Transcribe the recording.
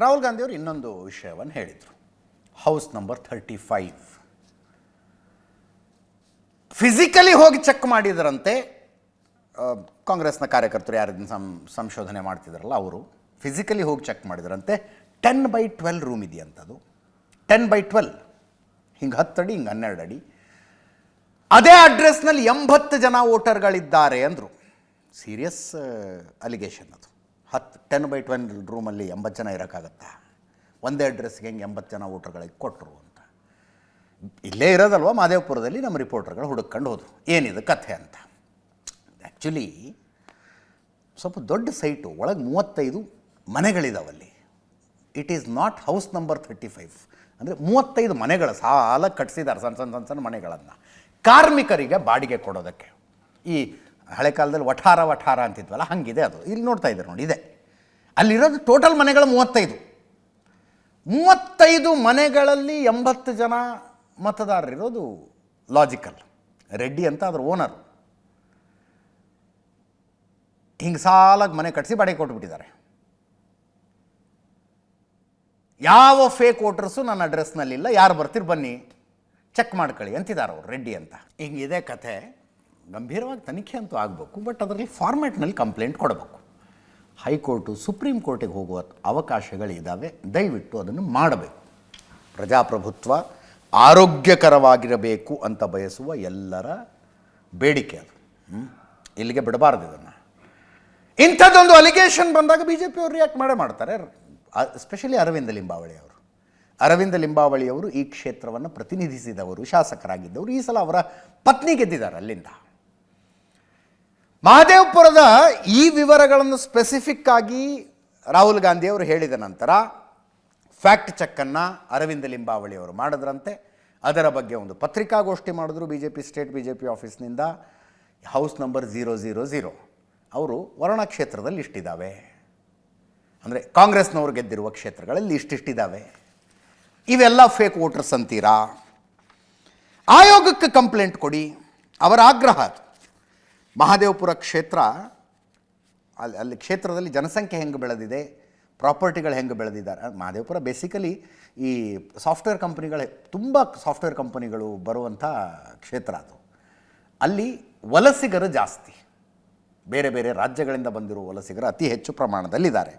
ರಾಹುಲ್ ಗಾಂಧಿಯವರು ಇನ್ನೊಂದು ವಿಷಯವನ್ನು ಹೇಳಿದರು. ಹೌಸ್ ನಂಬರ್ 35 ಫಿಸಿಕಲಿ ಹೋಗಿ ಚೆಕ್ ಮಾಡಿದರಂತೆ. ಕಾಂಗ್ರೆಸ್ನ ಕಾರ್ಯಕರ್ತರು ಯಾರು ಸಂಶೋಧನೆ ಮಾಡ್ತಿದ್ರಲ್ಲ ಅವರು ಫಿಸಿಕಲಿ ಹೋಗಿ ಚೆಕ್ ಮಾಡಿದರಂತೆ. 10/12 ರೂಮ್ ಇದೆಯಂಥದ್ದು. 10/12 ಹಿಂಗೆ 10 ಅಡಿ ಹಿಂಗೆ 12 ಅಡಿ. ಅದೇ ಅಡ್ರೆಸ್ನಲ್ಲಿ 80 ಜನ ವೋಟರ್ಗಳಿದ್ದಾರೆ ಅಂದರು. ಸೀರಿಯಸ್ ಅಲಿಗೇಷನ್ ಅದು. 10/12 ರೂಮಲ್ಲಿ 80 ಜನ ಇರೋಕ್ಕಾಗತ್ತಾ? ಒಂದೇ ಅಡ್ರೆಸ್ಗೆ ಹೆಂಗೆ 80 ಜನ ವೋಟರ್ಗಳಿಗೆ ಕೊಟ್ಟರು ಅಂತ. ಇಲ್ಲೇ ಇರೋದಲ್ವ ಮಾದೇವಪುರದಲ್ಲಿ ನಮ್ಮ ರಿಪೋರ್ಟರ್ಗಳು ಹುಡುಕೊಂಡು ಹೋದರು ಏನಿದೆ ಕಥೆ ಅಂತ. ಆ್ಯಕ್ಚುಲಿ ಸ್ವಲ್ಪ ದೊಡ್ಡ ಸೈಟು, ಒಳಗೆ 35 ಮನೆಗಳಿದಾವಲ್ಲಿ. It is not house number 35. ಅಂದರೆ 35 ಮನೆಗಳ ಸಾಲ ಕಟ್ಟಿಸಿದ್ದಾರೆ, ಸಣ್ಣ ಸಣ್ಣ ಮನೆಗಳನ್ನು ಕಾರ್ಮಿಕರಿಗೆ ಬಾಡಿಗೆ ಕೊಡೋದಕ್ಕೆ. ಈ ಹಳೆ ಕಾಲದಲ್ಲಿ ವಠಾರ ಅಂತಿದ್ವಲ್ಲ, ಹಾಗಿದೆ ಅದು. ಇಲ್ಲಿ ನೋಡ್ತಾ ಇದ್ದಾರೆ ನೋಡಿ, ಇದೆ ಅಲ್ಲಿರೋದು ಟೋಟಲ್ ಮನೆಗಳು 35 ಮನೆಗಳಲ್ಲಿ 80 ಜನ ಮತದಾರರಿರೋದು ಲಾಜಿಕಲ್. ರೆಡ್ಡಿ ಅಂತ ಅದ್ರ ಓನರು ಹಿಂಗೆ ಸಾಲಾಗಿ ಮನೆ ಕಟ್ಟಿಸಿ ಬಾಡಿಗೆ ಕೊಟ್ಬಿಟ್ಟಿದ್ದಾರೆ. ಯಾವ ಫೇಕ್ ವೋಟರ್ಸು ನನ್ನ ಅಡ್ರೆಸ್ನಲ್ಲಿಲ್ಲ, ಯಾರು ಬರ್ತೀರಿ ಬನ್ನಿ ಚೆಕ್ ಮಾಡ್ಕೊಳ್ಳಿ ಅಂತಿದ್ದಾರೆ ಅವರು, ರೆಡ್ಡಿ ಅಂತ. ಹಿಂಗಿದೆ ಕಥೆ. ಗಂಭೀರವಾಗಿ ತನಿಖೆ ಅಂತೂ ಆಗಬೇಕು, ಬಟ್ ಅದರಲ್ಲಿ ಫಾರ್ಮ್ಯಾಟ್ನಲ್ಲಿ ಕಂಪ್ಲೇಂಟ್ ಕೊಡಬೇಕು. ಹೈಕೋರ್ಟು ಸುಪ್ರೀಂ ಕೋರ್ಟಿಗೆ ಹೋಗುವ ಅವಕಾಶಗಳಿದ್ದಾವೆ, ದಯವಿಟ್ಟು ಅದನ್ನು ಮಾಡಬೇಕು. ಪ್ರಜಾಪ್ರಭುತ್ವ ಆರೋಗ್ಯಕರವಾಗಿರಬೇಕು ಅಂತ ಬಯಸುವ ಎಲ್ಲರ ಬೇಡಿಕೆ ಅದು. ಇಲ್ಲಿಗೆ ಬಿಡಬಾರ್ದು ಇದನ್ನು. ಇಂಥದ್ದೊಂದು ಅಲಿಗೇಷನ್ ಬಂದಾಗ ಬಿ ಜೆ ಪಿಯವರು ರಿಯಾಕ್ಟ್ ಮಾಡ್ತಾರೆ. ಎಸ್ಪೆಷಲಿ ಅರವಿಂದ ಲಿಂಬಾವಳಿಯವರು ಈ ಕ್ಷೇತ್ರವನ್ನು ಪ್ರತಿನಿಧಿಸಿದವರು, ಶಾಸಕರಾಗಿದ್ದವರು. ಈ ಸಲ ಅವರ ಪತ್ನಿ ಗೆದ್ದಿದ್ದಾರೆ ಅಲ್ಲಿಂದ. ಮಹದೇವಪುರದ ಈ ವಿವರಗಳನ್ನು ಸ್ಪೆಸಿಫಿಕ್ ಆಗಿ ರಾಹುಲ್ ಗಾಂಧಿಯವರು ಹೇಳಿದ ನಂತರ ಫ್ಯಾಕ್ಟ್ ಚೆಕ್ಕನ್ನು ಅರವಿಂದ ಲಿಂಬಾವಳಿಯವರು ಮಾಡಿದ್ರಂತೆ. ಅದರ ಬಗ್ಗೆ ಒಂದು ಪತ್ರಿಕಾಗೋಷ್ಠಿ ಮಾಡಿದ್ರು B J P state B J P ಆಫೀಸ್ನಿಂದ. ಹೌಸ್ ನಂಬರ್ 000 ಅವರು ವರುಣ ಕ್ಷೇತ್ರದಲ್ಲಿ ಇಷ್ಟಿದ್ದಾವೆ, ಅಂದರೆ ಕಾಂಗ್ರೆಸ್ನವರು ಗೆದ್ದಿರುವ ಕ್ಷೇತ್ರಗಳಲ್ಲಿ ಇಷ್ಟಿದ್ದಾವೆ, ಇವೆಲ್ಲ ಫೇಕ್ ವೋಟರ್ಸ್ ಅಂತೀರಾ? ಆಯೋಗಕ್ಕೆ ಕಂಪ್ಲೇಂಟ್ ಕೊಡಿ, ಅವರ ಆಗ್ರಹ ಅದು. ಮಹದೇವಪುರ ಕ್ಷೇತ್ರ, ಅಲ್ಲಿ ಕ್ಷೇತ್ರದಲ್ಲಿ ಜನಸಂಖ್ಯೆ ಹೆಂಗೆ ಬೆಳೆದಿದೆ, ಪ್ರಾಪರ್ಟಿಗಳು ಹೆಂಗೆ ಬೆಳೆದಿದ್ದಾರೆ. ಮಹದೇವಪುರ ಬೇಸಿಕಲಿ ಈ ಸಾಫ್ಟ್ವೇರ್ ಕಂಪ್ನಿಗಳೇ, ತುಂಬ ಸಾಫ್ಟ್ವೇರ್ ಕಂಪನಿಗಳು ಬರುವಂಥ ಕ್ಷೇತ್ರ ಅದು. ಅಲ್ಲಿ ವಲಸಿಗರು ಜಾಸ್ತಿ, ಬೇರೆ ಬೇರೆ ರಾಜ್ಯಗಳಿಂದ ಬಂದಿರುವ ವಲಸಿಗರು ಅತಿ ಹೆಚ್ಚು ಪ್ರಮಾಣದಲ್ಲಿದ್ದಾರೆ.